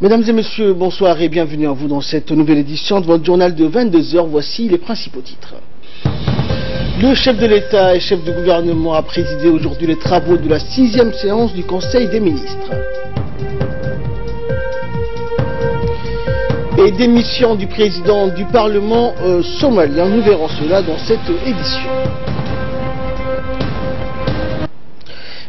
Mesdames et messieurs, bonsoir et bienvenue à vous dans cette nouvelle édition de votre journal de 22h. Voici les principaux titres. Le chef de l'État et chef du gouvernement a présidé aujourd'hui les travaux de la 6e séance du Conseil des ministres. Et démission du président du Parlement somalien. Nous verrons cela dans cette édition.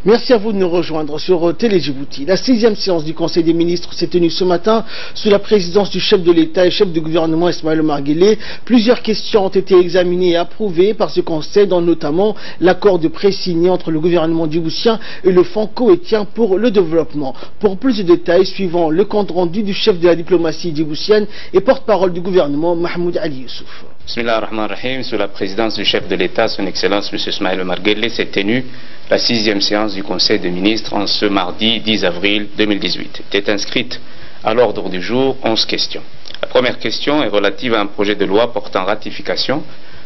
Merci à vous de nous rejoindre sur Télé Djibouti. La 6e séance du Conseil des ministres s'est tenue ce matin sous la présidence du chef de l'État et chef du gouvernement Ismaël Omar Guelleh. Plusieurs questions ont été examinées et approuvées par ce Conseil, dont notamment l'accord de prêt signé entre le gouvernement djiboutien et le Fonds koweïtien pour le développement. Pour plus de détails, suivant le compte rendu du chef de la diplomatie djiboutienne et porte-parole du gouvernement, Mahmoud Ali Youssouf. Bismillah ar-Rahman ar-Rahim. Sous la présidence du chef de l'État, son Excellence M. Ismaël Omar Guelleh, s'est tenue la 6e séance du Conseil des ministres en ce mardi 10 avril 2018. Était inscrite à l'ordre du jour 11 questions. La première question est relative à un projet de loi portant ratification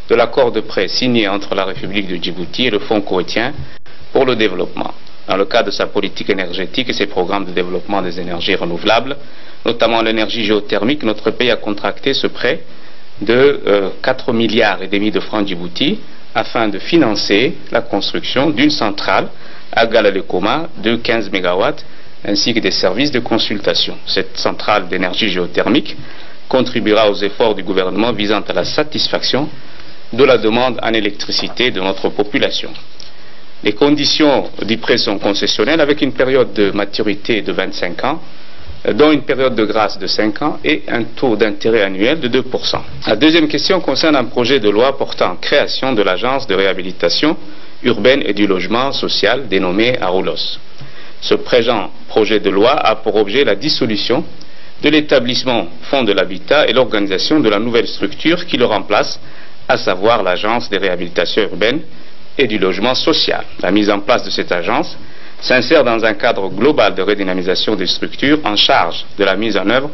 de l'accord de prêt signé entre la République de Djibouti et le Fonds koweïtien pour le développement. Dans le cadre de sa politique énergétique et ses programmes de développement des énergies renouvelables, notamment l'énergie géothermique, notre pays a contracté ce prêt de 4,5 milliards de francs Djibouti afin de financer la construction d'une centrale à Galalekoma de 15 MW ainsi que des services de consultation. Cette centrale d'énergie géothermique contribuera aux efforts du gouvernement visant à la satisfaction de la demande en électricité de notre population. Les conditions du prêt sont concessionnelles avec une période de maturité de 25 ans, dont une période de grâce de 5 ans et un taux d'intérêt annuel de 2%. La deuxième question concerne un projet de loi portant création de l'agence de réhabilitation urbaine et du logement social dénommé Aroulos. Ce présent projet de loi a pour objet la dissolution de l'établissement Fonds de l'habitat et l'organisation de la nouvelle structure qui le remplace, à savoir l'agence de réhabilitation urbaine et du logement social. La mise en place de cette agence s'insère dans un cadre global de redynamisation des structures en charge de la mise en œuvre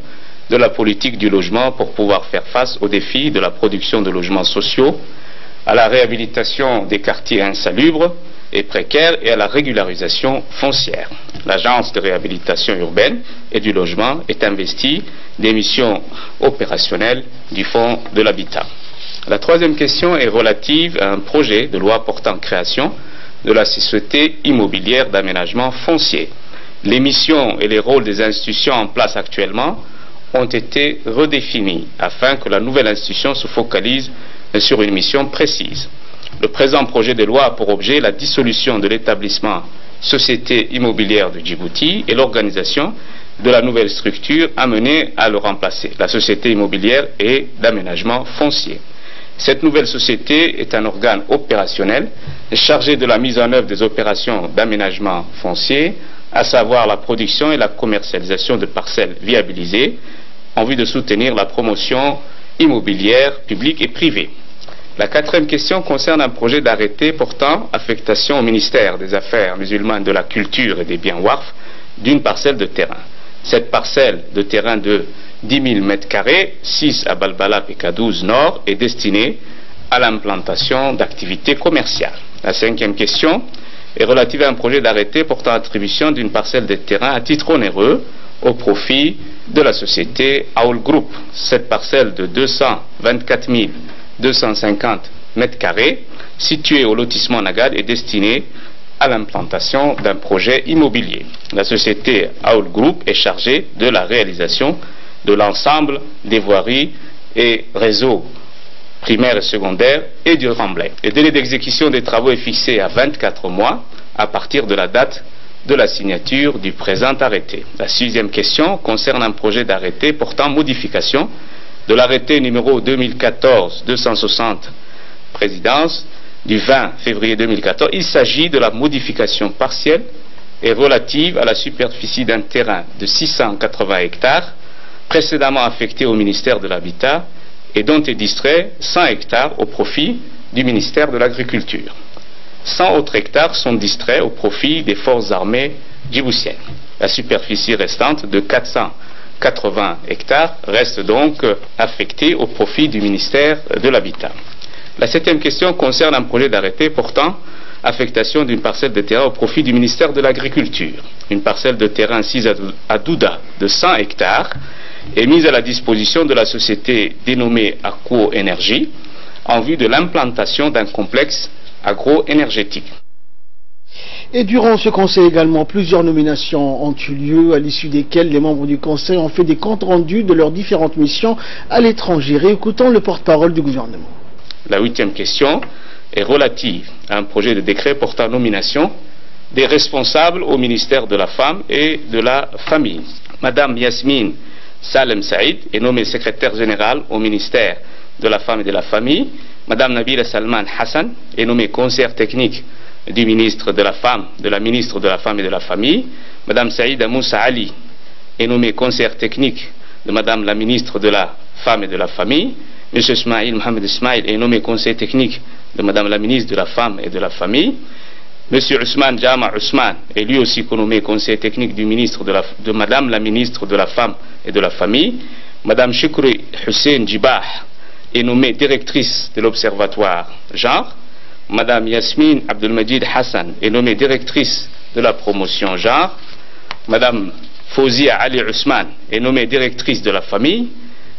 de la politique du logement pour pouvoir faire face aux défis de la production de logements sociaux, à la réhabilitation des quartiers insalubres et précaires et à la régularisation foncière. L'agence de réhabilitation urbaine et du logement est investie des missions opérationnelles du Fonds de l'habitat. La troisième question est relative à un projet de loi portant création de la société immobilière d'aménagement foncier. Les missions et les rôles des institutions en place actuellement ont été redéfinis afin que la nouvelle institution se focalise sur une mission précise. Le présent projet de loi a pour objet la dissolution de l'établissement Société immobilière de Djibouti et l'organisation de la nouvelle structure amenée à le remplacer, la Société immobilière et d'aménagement foncier. Cette nouvelle société est un organe opérationnel chargé de la mise en œuvre des opérations d'aménagement foncier, à savoir la production et la commercialisation de parcelles viabilisées en vue de soutenir la promotion immobilière publique et privée. La quatrième question concerne un projet d'arrêté portant affectation au ministère des Affaires musulmanes, de la Culture et des biens WARF d'une parcelle de terrain. Cette parcelle de terrain de 10 000 m², 6 à Balbala PK12 Nord, est destinée à l'implantation d'activités commerciales. La cinquième question est relative à un projet d'arrêté portant attribution d'une parcelle de terrain à titre onéreux au profit de la société Aoul Group. Cette parcelle de 224 250 m², située au lotissement Nagad, est destinée à l'implantation d'un projet immobilier. La société Aoul Group est chargée de la réalisation de l'ensemble des voiries et réseaux primaires et secondaires et du remblai. Le délai d'exécution des travaux est fixé à 24 mois à partir de la date de la signature du présent arrêté. La sixième question concerne un projet d'arrêté portant modification de l'arrêté numéro 2014-260 présidence du 20 février 2014. Il s'agit de la modification partielle et relative à la superficie d'un terrain de 680 hectares précédemment affecté au ministère de l'Habitat et dont est distrait 100 hectares au profit du ministère de l'Agriculture. 100 autres hectares sont distraits au profit des forces armées djiboutiennes. La superficie restante de 480 hectares reste donc affectée au profit du ministère de l'Habitat. La septième question concerne un projet d'arrêté portant affectation d'une parcelle de terrain au profit du ministère de l'Agriculture. Une parcelle de terrain assise à Douda de 100 hectares est mise à la disposition de la société dénommée Aquo Énergie en vue de l'implantation d'un complexe agro-énergétique. Et durant ce conseil également, plusieurs nominations ont eu lieu, à l'issue desquelles les membres du conseil ont fait des comptes rendus de leurs différentes missions à l'étranger. Écoutons le porte-parole du gouvernement. La 8e question est relative à un projet de décret portant nomination des responsables au ministère de la Femme et de la Famille. Madame Yasmine Salem Saïd est nommée secrétaire générale au ministère de la Femme et de la Famille. Madame Nabila Salman Hassan est nommée conseillère technique du ministre de la Femme, de la ministre de la Femme et de la Famille. Madame Saïda Moussa Ali est nommée conseillère technique de Madame la ministre de la Femme et de la Famille. Monsieur Ismaïl Mohamed Ismaïl est nommé conseiller technique de Madame la ministre de la Femme et de la Famille. Monsieur Ousmane Jama Ousmane est lui aussi nommé conseiller technique du ministre de Madame la ministre de la Femme et de la Famille. Madame Shukri Hussein Djibah est nommée directrice de l'Observatoire Genre. Madame Yasmine Abdelmajid Hassan est nommée directrice de la promotion Genre. Madame Fawzia Ali Ousmane est nommée directrice de la famille.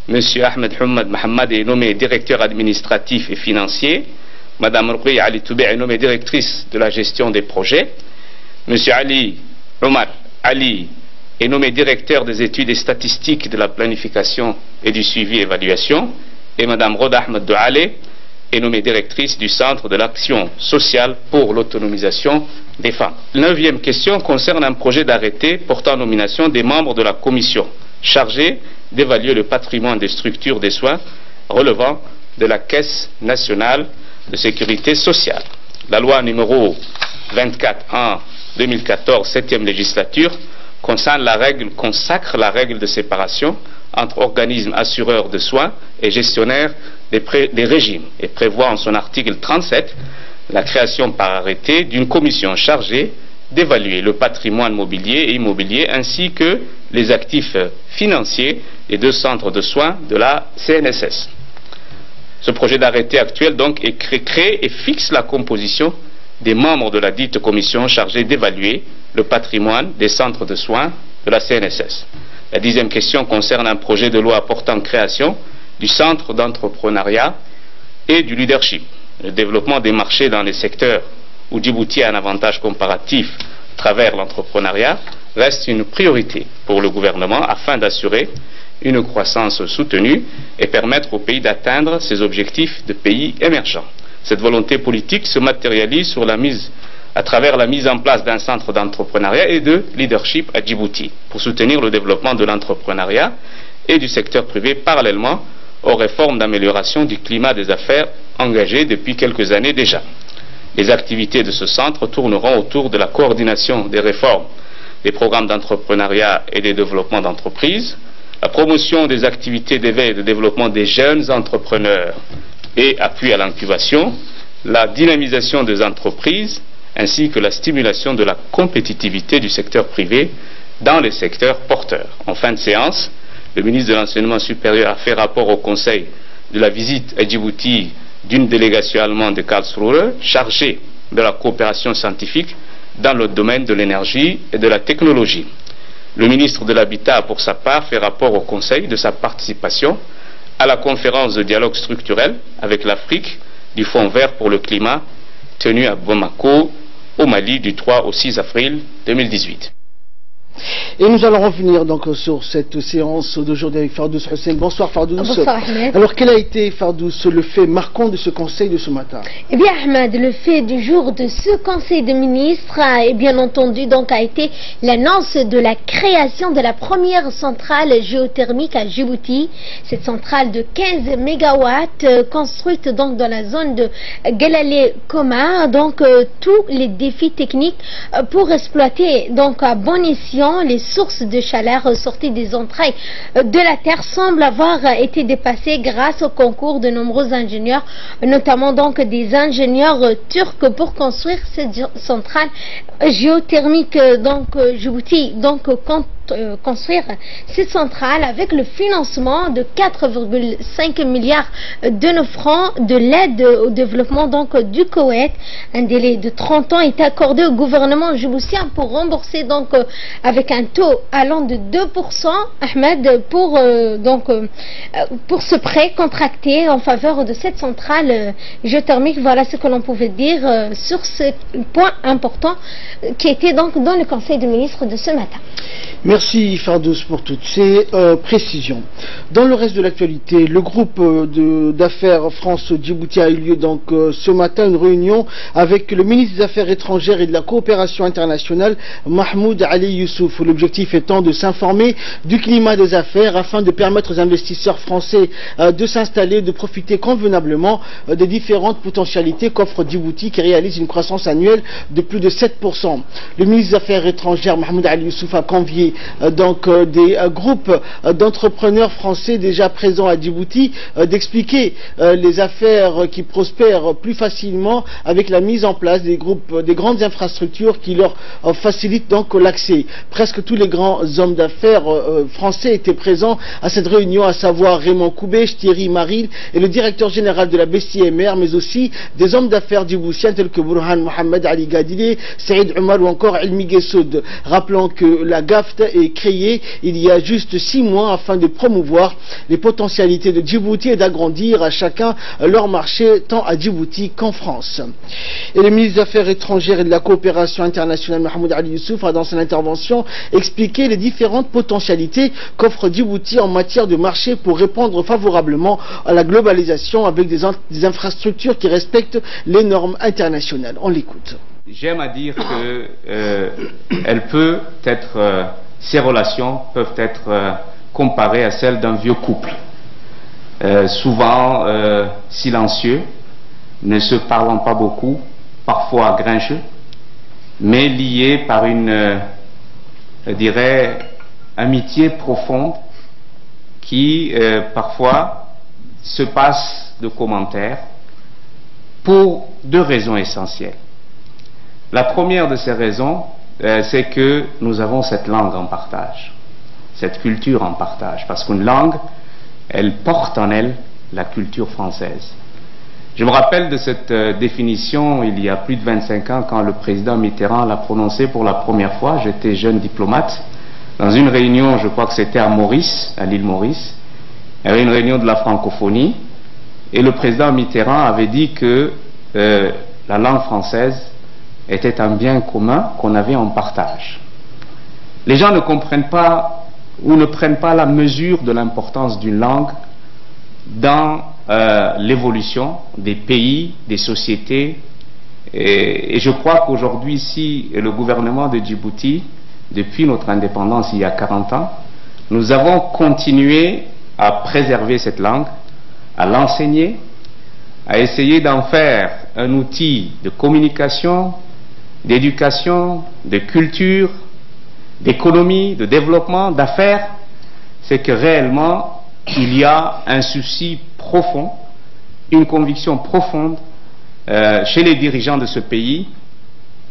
Monsieur Ahmed Hamad Mohamed est nommé directeur administratif et financier. Madame Ruqi Ali Toubé est nommée directrice de la gestion des projets. Monsieur Ali Omar Ali est nommé directeur des études et statistiques de la planification et du suivi et évaluation. Et Madame Roda Ahmed Douale est nommée directrice du Centre de l'action sociale pour l'autonomisation des femmes. La 9e question concerne un projet d'arrêté portant nomination des membres de la commission chargée d'évaluer le patrimoine des structures des soins relevant de la Caisse nationale de sécurité sociale. La loi numéro 24/2014, 7e législature, consacre la règle de séparation entre organismes assureurs de soins et gestionnaires des régimes et prévoit en son article 37 la création par arrêté d'une commission chargée d'évaluer le patrimoine mobilier et immobilier ainsi que les actifs financiers des 2 centres de soins de la CNSS. Ce projet d'arrêté actuel donc est créé et fixe la composition des membres de la dite commission chargée d'évaluer le patrimoine des centres de soins de la CNSS. La 10e question concerne un projet de loi portant création du centre d'entrepreneuriat et du leadership. Le développement des marchés dans les secteurs où Djibouti a un avantage comparatif à travers l'entrepreneuriat reste une priorité pour le gouvernement afin d'assurer une croissance soutenue et permettre au pays d'atteindre ses objectifs de pays émergents. Cette volonté politique se matérialise à travers la mise en place d'un centre d'entrepreneuriat et de leadership à Djibouti pour soutenir le développement de l'entrepreneuriat et du secteur privé parallèlement aux réformes d'amélioration du climat des affaires engagées depuis quelques années déjà. Les activités de ce centre tourneront autour de la coordination des réformes, des programmes d'entrepreneuriat et des développements d'entreprises, la promotion des activités d'éveil et de développement des jeunes entrepreneurs et appui à l'incubation, la dynamisation des entreprises, ainsi que la stimulation de la compétitivité du secteur privé dans les secteurs porteurs. En fin de séance, le ministre de l'Enseignement supérieur a fait rapport au Conseil de la visite à Djibouti d'une délégation allemande de Karlsruhe chargée de la coopération scientifique dans le domaine de l'énergie et de la technologie. Le ministre de l'Habitat a pour sa part fait rapport au Conseil de sa participation à la conférence de dialogue structurel avec l'Afrique du Fonds vert pour le climat tenue à Bamako, au Mali, du 3 au 6 avril 2018. Et nous allons revenir donc sur cette séance d'aujourd'hui avec Fardous Hussein. Bonsoir Fardous. Bonsoir Ahmed. Alors quel a été Fardous le fait marquant de ce conseil de ce matin? Eh bien Ahmed, le fait du jour de ce conseil de ministres et bien entendu donc a été l'annonce de la création de la première centrale géothermique à Djibouti. Cette centrale de 15 MW construite donc dans la zone de Galale Koma. Donc tous les défis techniques pour exploiter donc à bon escient les sources de chaleur sorties des entrailles de la Terre semblent avoir été dépassées grâce au concours de nombreux ingénieurs, notamment donc des ingénieurs turcs pour construire cette centrale géothermique. Donc Djibouti donc compte construire cette centrale avec le financement de 4,5 milliards de nos francs de l'aide au développement donc du Koweït. Un délai de 30 ans est accordé au gouvernement djiboutien pour rembourser donc avec un taux allant de 2%, Ahmed, pour ce prêt contracté en faveur de cette centrale géothermique. Voilà ce que l'on pouvait dire sur ce point important qui était donc dans le Conseil des ministres de ce matin. Merci Fardous pour toutes ces précisions. Dans le reste de l'actualité, le groupe d'affaires France-Djibouti a eu lieu donc ce matin une réunion avec le ministre des Affaires étrangères et de la coopération internationale Mahmoud Ali Youssouf. L'objectif étant de s'informer du climat des affaires afin de permettre aux investisseurs français de s'installer, de profiter convenablement des différentes potentialités qu'offre Djibouti qui réalise une croissance annuelle de plus de 7%. Le ministre des Affaires étrangères Mahmoud Ali Youssouf a convié donc des groupes d'entrepreneurs français déjà présents à Djibouti d'expliquer les affaires qui prospèrent plus facilement avec la mise en place des grandes infrastructures qui leur facilitent donc l'accès. Presque tous les grands hommes d'affaires français étaient présents à cette réunion, à savoir Raymond Koubèche, Thierry Maril et le directeur général de la BCMR, mais aussi des hommes d'affaires djiboutiens tels que Burhan Mohamed Ali Gadile, Saïd Omar ou encore Elmi Gessoud. Rappelons que la GAFT est créée il y a juste 6 mois afin de promouvoir les potentialités de Djibouti et d'agrandir à chacun leur marché tant à Djibouti qu'en France. Et le ministre des Affaires étrangères et de la coopération internationale Mahmoud Ali Youssouf a dans son intervention expliqué les différentes potentialités qu'offre Djibouti en matière de marché pour répondre favorablement à la globalisation avec des infrastructures qui respectent les normes internationales. On l'écoute. J'aime à dire que ces relations peuvent être comparées à celles d'un vieux couple, souvent silencieux, ne se parlant pas beaucoup, parfois grincheux, mais liés par une, je dirais, amitié profonde qui parfois se passe de commentaires pour 2 raisons essentielles. La première de ces raisons, c'est que nous avons cette langue en partage, cette culture en partage, parce qu'une langue, elle porte en elle la culture française. Je me rappelle de cette définition il y a plus de 25 ans quand le président Mitterrand l'a prononcée pour la première fois. J'étais jeune diplomate dans une réunion, je crois que c'était à Maurice, à l'île Maurice. Il y avait une réunion de la francophonie et le président Mitterrand avait dit que la langue française était un bien commun qu'on avait en partage. Les gens ne comprennent pas ou ne prennent pas la mesure de l'importance d'une langue dans l'évolution des pays, des sociétés. Et je crois qu'aujourd'hui, ici, le gouvernement de Djibouti, depuis notre indépendance il y a 40 ans, nous avons continué à préserver cette langue, à l'enseigner, à essayer d'en faire un outil de communication, d'éducation, de culture, d'économie, de développement, d'affaires. C'est que réellement, il y a un souci profond, une conviction profonde chez les dirigeants de ce pays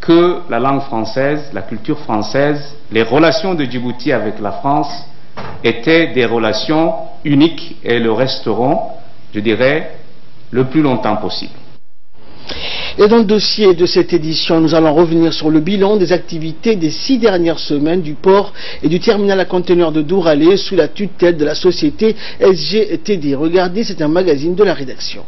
que la langue française, la culture française, les relations de Djibouti avec la France étaient des relations uniques et le resteront, je dirais, le plus longtemps possible. Et dans le dossier de cette édition, nous allons revenir sur le bilan des activités des 6 dernières semaines du port et du terminal à conteneurs de Douralé sous la tutelle de la société SGTD. Regardez, c'est un magazine de la rédaction.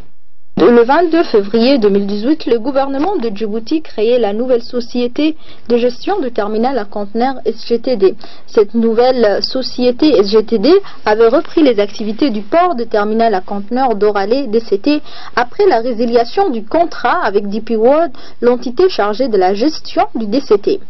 Le 22 février 2018, le gouvernement de Djibouti créait la nouvelle société de gestion du terminal à conteneurs SGTD. Cette nouvelle société SGTD avait repris les activités du port de terminal à conteneurs d'Oralé DCT après la résiliation du contrat avec DP World, l'entité chargée de la gestion du DCT.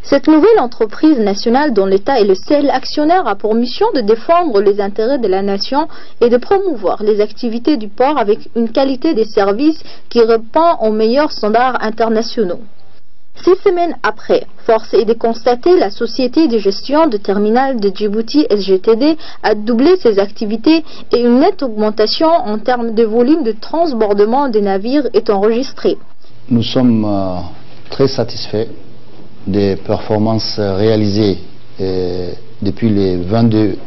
Cette nouvelle entreprise nationale dont l'État est le seul actionnaire a pour mission de défendre les intérêts de la nation et de promouvoir les activités du port avec une qualité des services qui répond aux meilleurs standards internationaux. 6 semaines après, force est de constater la société de gestion de terminal de Djibouti SGTD a doublé ses activités et une nette augmentation en termes de volume de transbordement des navires est enregistrée. Nous sommes très satisfaits des performances réalisées depuis le 22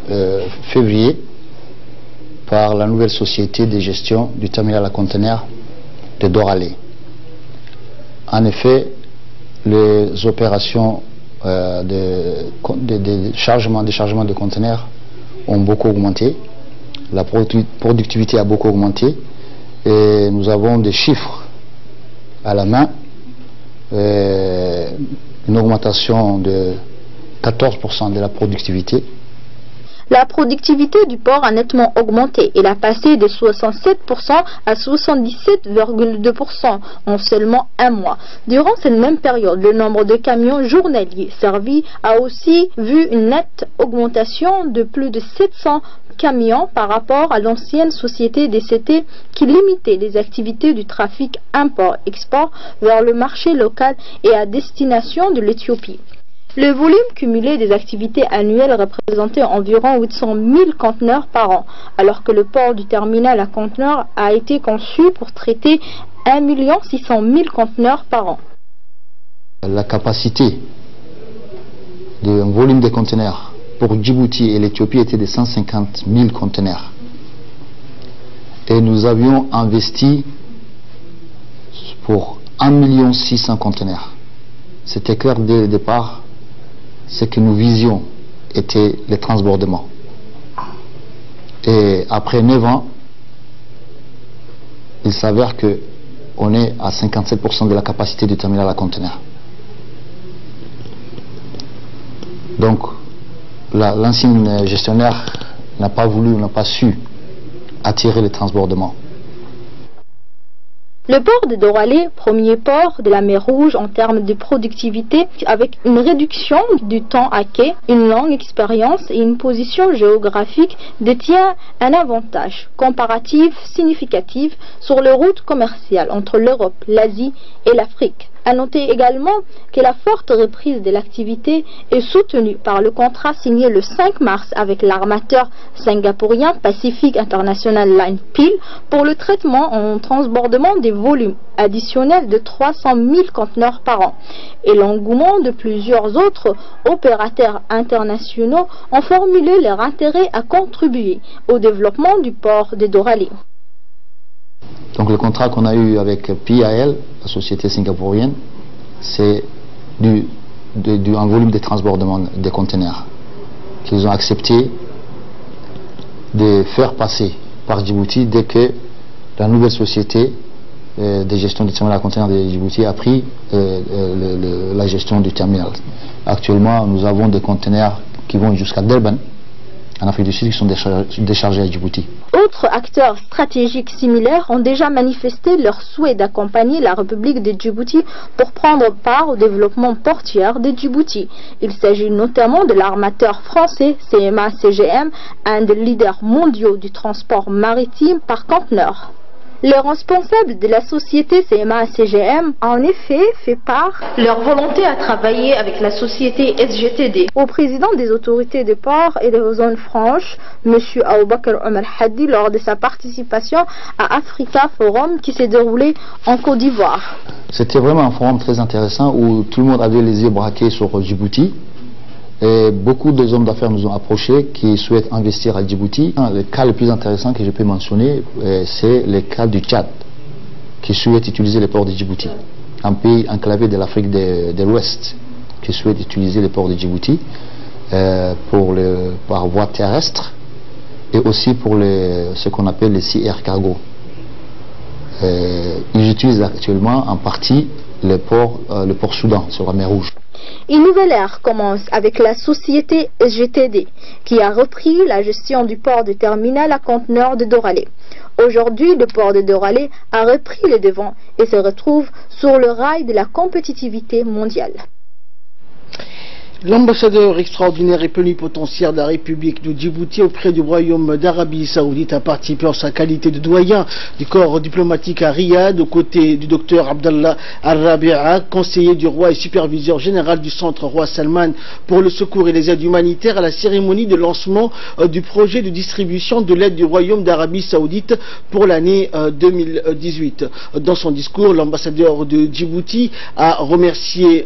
février par la nouvelle société de gestion du terminal à conteneurs de Doralé. En effet, les opérations de chargement, déchargement de conteneurs ont beaucoup augmenté. La productivité a beaucoup augmenté et nous avons des chiffres à la main. Une augmentation de 14% de la productivité. La productivité du port a nettement augmenté. Il a passé de 67% à 77,2% en seulement un mois. Durant cette même période, le nombre de camions journaliers servis a aussi vu une nette augmentation de plus de 700 camions par rapport à l'ancienne société DCT qui limitait les activités du trafic import-export vers le marché local et à destination de l'Éthiopie. Le volume cumulé des activités annuelles représentait environ 800 000 conteneurs par an, alors que le port du terminal à conteneurs a été conçu pour traiter 1 600 000 conteneurs par an. La capacité d'un volume de conteneurs pour Djibouti et l'Éthiopie était de 150 000 conteneurs. Et nous avions investi pour 1 600 000 conteneurs. C'était clair dès le départ. Ce que nous visions était le transbordement. Et après 9 ans, il s'avère qu'on est à 57% de la capacité du terminal à conteneurs. Donc, l'ancien gestionnaire n'a pas voulu, n'a pas su attirer le transbordement. Le port de Doralé, premier port de la mer Rouge en termes de productivité, avec une réduction du temps à quai, une longue expérience et une position géographique, détient un avantage comparatif significatif sur les routes commerciales entre l'Europe, l'Asie et l'Afrique. À noter également que la forte reprise de l'activité est soutenue par le contrat signé le 5 mars avec l'armateur singapourien Pacific International Line PIL pour le traitement en transbordement des volumes additionnels de 300 000 conteneurs par an. Et l'engouement de plusieurs autres opérateurs internationaux ont formulé leur intérêt à contribuer au développement du port de Doralé. Donc le contrat qu'on a eu avec PIL, la société singapourienne, c'est un volume de transbordement des conteneurs qu'ils ont accepté de faire passer par Djibouti dès que la nouvelle société de gestion du terminal à conteneurs de Djibouti a pris la gestion du terminal. Actuellement, nous avons des conteneurs qui vont jusqu'à Durban, en Afrique du Sud, qui sont déchargés à Djibouti. Autres acteurs stratégiques similaires ont déjà manifesté leur souhait d'accompagner la République de Djibouti pour prendre part au développement portuaire de Djibouti. Il s'agit notamment de l'armateur français CMA CGM, un des leaders mondiaux du transport maritime par conteneur. Le responsable de la société CMA-CGM a en effet fait part de leur volonté à travailler avec la société SGTD. Au président des autorités des ports et des zones franches, M. Aboubakar Omar Hadi, lors de sa participation à Africa Forum qui s'est déroulé en Côte d'Ivoire. C'était vraiment un forum très intéressant où tout le monde avait les yeux braqués sur Djibouti. Et beaucoup de hommes d'affaires nous ont approchés qui souhaitent investir à Djibouti. Le cas le plus intéressant que je peux mentionner, c'est le cas du Tchad, qui souhaite utiliser le port de Djibouti. Un pays enclavé de l'Afrique de l'Ouest, qui souhaite utiliser le port de Djibouti par voie terrestre et aussi pour ce qu'on appelle les Sea Air Cargo. Ils utilisent actuellement en partie le port Soudan sur la mer Rouge. Une nouvelle ère commence avec la société SGTD qui a repris la gestion du port de terminal à conteneurs de Doralé. Aujourd'hui, le port de Doralé a repris le devant et se retrouve sur le rail de la compétitivité mondiale. L'ambassadeur extraordinaire et plénipotentiaire de la République de Djibouti auprès du Royaume d'Arabie Saoudite a participé en sa qualité de doyen du corps diplomatique à Riyad, aux côtés du docteur Abdallah Al-Rabi'a, conseiller du roi et superviseur général du centre Roi Salman pour le secours et les aides humanitaires, à la cérémonie de lancement du projet de distribution de l'aide du Royaume d'Arabie Saoudite pour l'année 2018. Dans son discours, l'ambassadeur de Djibouti a remercié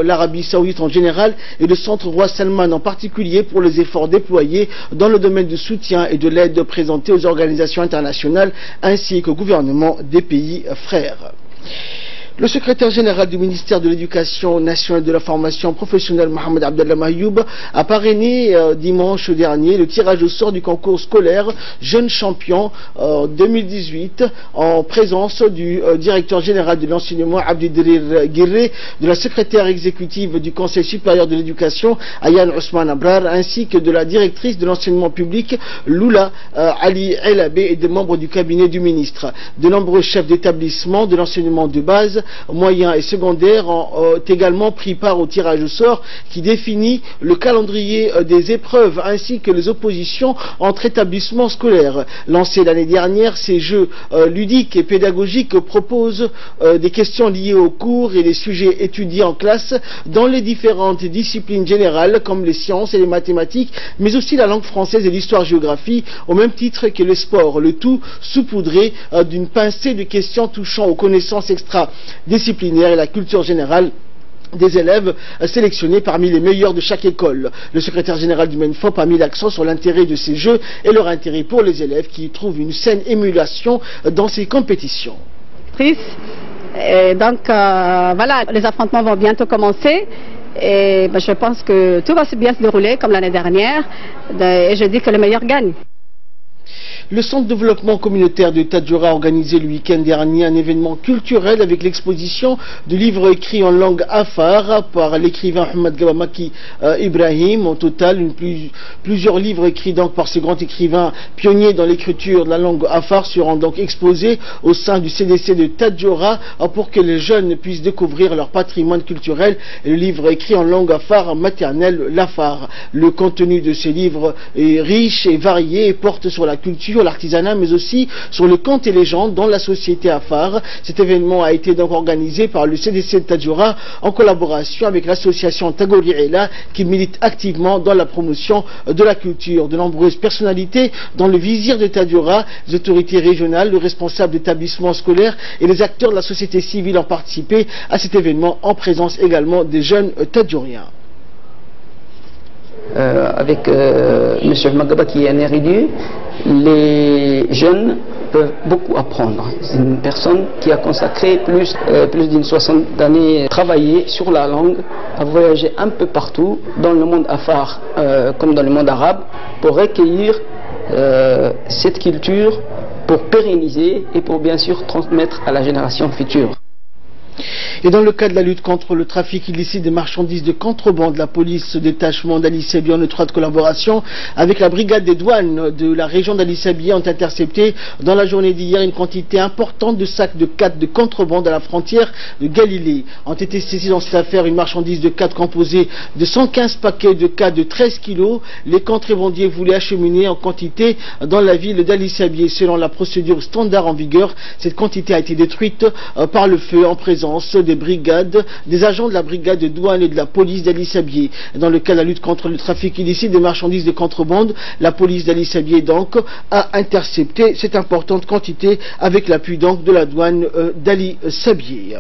l'Arabie Saoudite en général général et le Centre Roi Salman en particulier pour les efforts déployés dans le domaine du soutien et de l'aide présentée aux organisations internationales ainsi qu'au gouvernement des pays frères. Le secrétaire général du ministère de l'Éducation nationale et de la formation professionnelle, Mohamed Abdallah Mayoub, a parrainé dimanche dernier le tirage au sort du concours scolaire Jeunes Champions 2018 en présence du directeur général de l'enseignement Abdidirir Guiré, de la secrétaire exécutive du Conseil supérieur de l'éducation Ayane Ousmane Abrar, ainsi que de la directrice de l'enseignement public Lula Ali Elabé et des membres du cabinet du ministre. De nombreux chefs d'établissement de l'enseignement de base, moyens et secondaires ont également pris part au tirage au sort qui définit le calendrier des épreuves ainsi que les oppositions entre établissements scolaires. Lancés l'année dernière, ces jeux ludiques et pédagogiques proposent des questions liées aux cours et les sujets étudiés en classe dans les différentes disciplines générales comme les sciences et les mathématiques, mais aussi la langue française et l'histoire-géographie, au même titre que le sport, le tout saupoudré d'une pincée de questions touchant aux connaissances extra-disciplinaires et la culture générale des élèves sélectionnés parmi les meilleurs de chaque école. Le secrétaire général du MENFOP a mis l'accent sur l'intérêt de ces jeux et leur intérêt pour les élèves qui trouvent une saine émulation dans ces compétitions. Et donc voilà, les affrontements vont bientôt commencer. Et je pense que tout va bien se dérouler comme l'année dernière. Et je dis que le meilleur gagne. Le Centre de développement communautaire de Tadjoura a organisé le week-end dernier un événement culturel avec l'exposition de livres écrits en langue afar par l'écrivain Ahmed Gabamaki Ibrahim. Au total, plusieurs livres écrits donc par ce grand écrivain pionnier dans l'écriture de la langue afar seront donc exposés au sein du CDC de Tadjoura pour que les jeunes puissent découvrir leur patrimoine culturel et le livre écrit en langue afar maternelle, l'afar. Le contenu de ces livres est riche et varié et porte sur la culture, l'artisanat, mais aussi sur le contes et légendes dans la société afar. Cet événement a été donc organisé par le CDC de Tadjoura en collaboration avec l'association Tagori Ela qui milite activement dans la promotion de la culture. De nombreuses personnalités dans le vizir de Tadjoura, les autorités régionales, le responsable d'établissements scolaires et les acteurs de la société civile ont participé à cet événement en présence également des jeunes tadjouriens. Avec M. Magaba qui est un érudit, les jeunes peuvent beaucoup apprendre. C'est une personne qui a consacré plus d'une soixantaine d'années à travailler sur la langue, à voyager un peu partout dans le monde afar comme dans le monde arabe pour recueillir cette culture, pour pérenniser et pour bien sûr transmettre à la génération future. Et dans le cadre de la lutte contre le trafic illicite des marchandises de contrebande, la police détachement d'Ali Sabieh en étroite collaboration avec la brigade des douanes de la région d'Ali Sabieh ont intercepté dans la journée d'hier une quantité importante de sacs de khat de contrebande à la frontière de Galilée. Ont été saisis dans cette affaire une marchandise de khat composée de 115 paquets de khat de 13 kilos. Les contrebandiers voulaient acheminer en quantité dans la ville d'Ali Sabieh. Selon la procédure standard en vigueur, cette quantité a été détruite par le feu en présence des agents de la brigade de douane et de la police d'Ali Sabieh. Dans le cas de la lutte contre le trafic illicite des marchandises de contrebande, la police d'Ali Sabieh donc a intercepté cette importante quantité avec l'appui donc de la douane d'Ali Sabieh.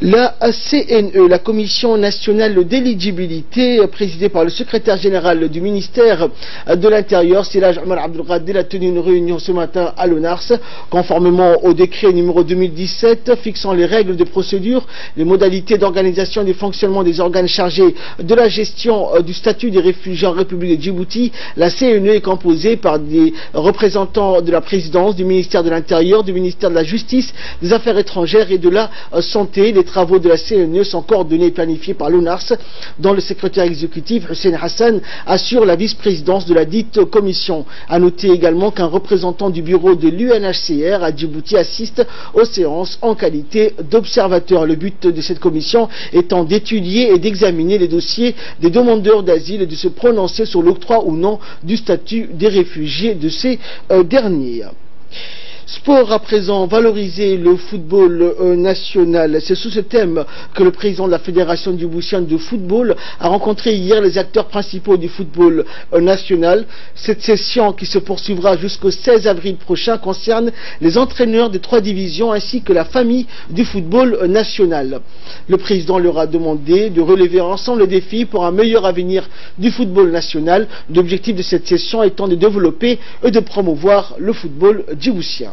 La CNE, la Commission nationale d'éligibilité, présidée par le secrétaire général du ministère de l'Intérieur, Siraj Omar Abdelkader, a tenu une réunion ce matin à l'ONARS, conformément au décret numéro 2017 fixant les règles de procédure, les modalités d'organisation et de fonctionnement des organes chargés de la gestion du statut des réfugiés en République de Djibouti. La CNE est composée par des représentants de la présidence, du ministère de l'Intérieur, du ministère de la Justice, des Affaires étrangères et de la Santé. Les travaux de la CNE sont coordonnés et planifiés par l'ONARS, dont le secrétaire exécutif Hussein Hassan assure la vice-présidence de la dite commission. A noter également qu'un représentant du bureau de l'UNHCR à Djibouti assiste aux séances en qualité d'observateur. Le but de cette commission étant d'étudier et d'examiner les dossiers des demandeurs d'asile et de se prononcer sur l'octroi ou non du statut des réfugiés de ces derniers. Sport à présent, valoriser le football national. C'est sous ce thème que le président de la Fédération djiboutienne de football a rencontré hier les acteurs principaux du football national. Cette session qui se poursuivra jusqu'au 16 avril prochain concerne les entraîneurs des 3 divisions ainsi que la famille du football national. Le président leur a demandé de relever ensemble les défis pour un meilleur avenir du football national. L'objectif de cette session étant de développer et de promouvoir le football djiboutien.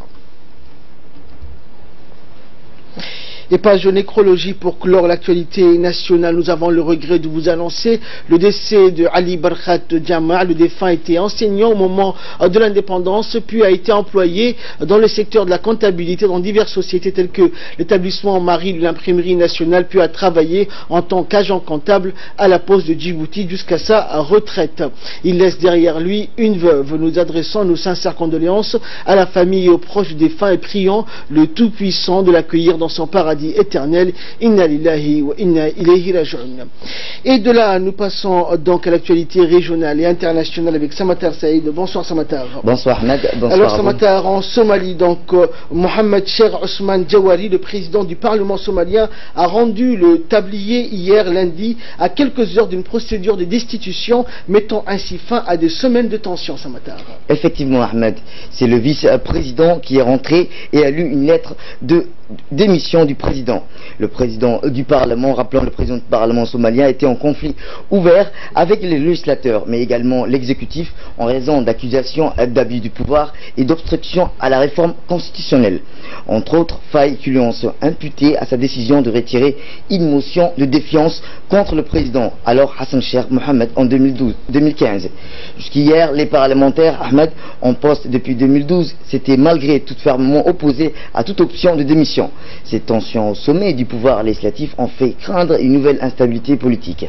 Et page de nécrologie pour clore l'actualité nationale. Nous avons le regret de vous annoncer le décès de Ali Barkhat Diama. Le défunt était enseignant au moment de l'indépendance, puis a été employé dans le secteur de la comptabilité dans diverses sociétés telles que l'établissement Marie de l'imprimerie nationale, puis a travaillé en tant qu'agent comptable à la Poste de Djibouti jusqu'à sa retraite. Il laisse derrière lui une veuve. Nous adressons nos sincères condoléances à la famille et aux proches du défunt et prions le Tout-Puissant de l'accueillir dans son paradis éternel. Inna lillahi wa inna ilayhi raji'un. Et de là, nous passons donc à l'actualité régionale et internationale avec Samatar Saïd. Bonsoir Samatar. Bonsoir Ahmed. Bonsoir. Alors Samatar, en Somalie, donc Mohamed Cheikh Ousmane Jawari, le président du Parlement somalien, a rendu le tablier hier lundi à quelques heures d'une procédure de destitution, mettant ainsi fin à des semaines de tension. Samatar. Effectivement Ahmed, c'est le vice-président qui est rentré et a lu une lettre de démission du président. Le président du Parlement, rappelant le président du Parlement somalien, était en conflit ouvert avec les législateurs, mais également l'exécutif, en raison d'accusations d'abus du pouvoir et d'obstruction à la réforme constitutionnelle. Entre autres failles qui lui ont imputé à sa décision de retirer une motion de défiance contre le président, alors Hassan Cheikh Mohamed, en 2015. Jusqu'hier, les parlementaires, Ahmed, en poste depuis 2012, s'étaient malgré tout fermement opposés à toute option de démission. Ces tensions au sommet du pouvoir législatif ont fait craindre une nouvelle instabilité politique.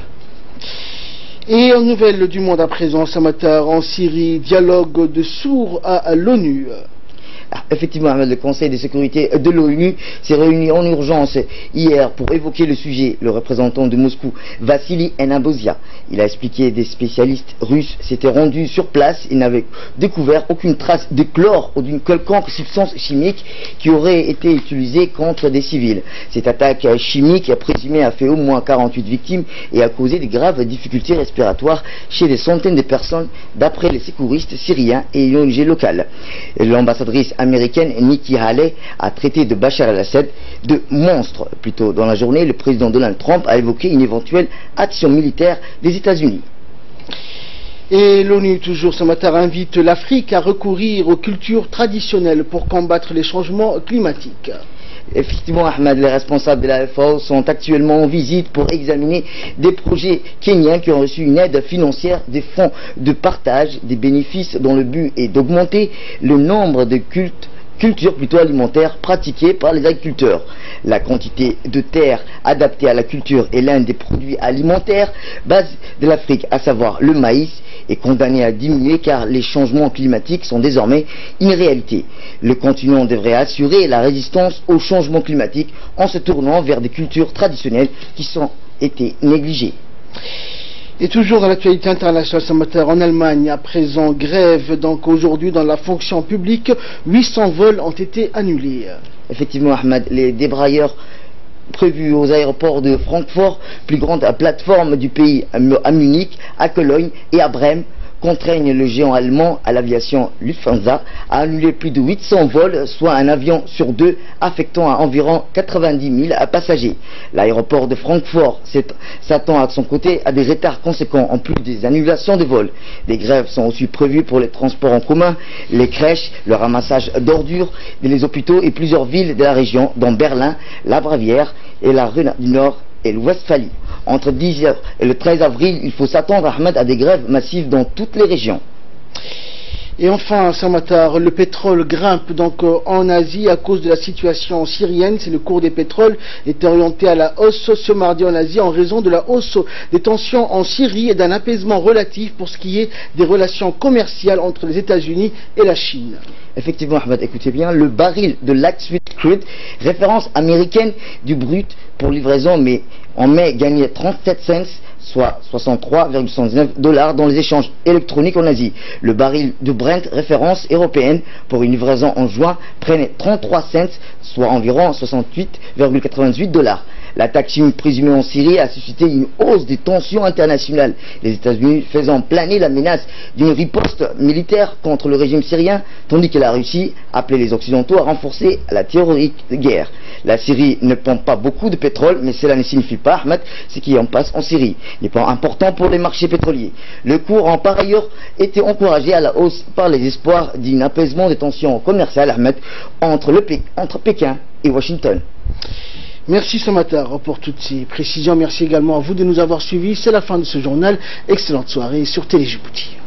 Et en nouvelle du monde à présent, Samatar, en Syrie, dialogue de sourds à l'ONU. Effectivement, le Conseil de sécurité de l'ONU s'est réuni en urgence hier pour évoquer le sujet. Le représentant de Moscou, Vassili Nabozia, il a expliqué que des spécialistes russes s'étaient rendus sur place et n'avaient découvert aucune trace de chlore ou d'une quelconque substance chimique qui aurait été utilisée contre des civils. Cette attaque chimique présumée a fait au moins 48 victimes et a causé de graves difficultés respiratoires chez des centaines de personnes, d'après les secouristes syriens et une ONG locale. L'ambassadrice américaine Nikki Haley a traité de Bachar al-Assad de monstre. Plus tôt dans la journée, le président Donald Trump a évoqué une éventuelle action militaire des États-Unis. Et l'ONU, toujours ce matin, invite l'Afrique à recourir aux cultures traditionnelles pour combattre les changements climatiques. Effectivement, Ahmed, les responsables de la FAO sont actuellement en visite pour examiner des projets kenyans qui ont reçu une aide financière des fonds de partage des bénéfices dont le but est d'augmenter le nombre de cultures plutôt alimentaires pratiquées par les agriculteurs. La quantité de terre adaptée à la culture est l'un des produits alimentaires base de l'Afrique, à savoir le maïs, est condamné à diminuer car les changements climatiques sont désormais une réalité. Le continent devrait assurer la résistance aux changements climatiques en se tournant vers des cultures traditionnelles qui sont été négligées. Et toujours dans l'actualité internationale ce matin, en Allemagne, à présent grève, donc aujourd'hui dans la fonction publique, 800 vols ont été annulés. Effectivement, Ahmed, les débrailleurs prévus aux aéroports de Francfort, plus grande plateforme du pays, à Munich, à Cologne et à Brême, contraignent le géant allemand à l'aviation Lufthansa à annuler plus de 800 vols, soit un avion sur 2, affectant à environ 90 000 passagers. L'aéroport de Francfort s'attend à son côté à des retards conséquents, en plus des annulations de vols. Des grèves sont aussi prévues pour les transports en commun, les crèches, le ramassage d'ordures, les hôpitaux et plusieurs villes de la région, dont Berlin, la Bavière et la Rhône du Nord et l'Ouest-Phalie. Entre 10h et le 13 avril, il faut s'attendre, Ahmed, à des grèves massives dans toutes les régions. Et enfin, Samatar, le pétrole grimpe donc en Asie à cause de la situation syrienne. C'est le cours des pétroles est orienté à la hausse ce mardi en Asie en raison de la hausse des tensions en Syrie et d'un apaisement relatif pour ce qui est des relations commerciales entre les États-Unis et la Chine. Effectivement, Ahmed, écoutez bien, le baril de Light Sweet Crude, référence américaine du brut pour livraison, mais en mai gagnait 37 cents soit 63,79 $ dans les échanges électroniques en Asie. Le baril de Brent, référence européenne pour une livraison en juin, prenait 33 cents, soit environ 68,88 $. L'attaque chimique présumée en Syrie a suscité une hausse des tensions internationales, les États-Unis faisant planer la menace d'une riposte militaire contre le régime syrien, tandis que la Russie appelait les Occidentaux à renforcer la théorie de guerre. La Syrie ne pompe pas beaucoup de pétrole, mais cela ne signifie pas, Ahmed, ce qui en passe en Syrie n'est pas important pour les marchés pétroliers. Le cours a par ailleurs été encouragé à la hausse par les espoirs d'un apaisement des tensions commerciales, Ahmed, entre Pékin et Washington. Merci Samatar pour toutes ces précisions. Merci également à vous de nous avoir suivis. C'est la fin de ce journal. Excellente soirée sur Télé Djibouti.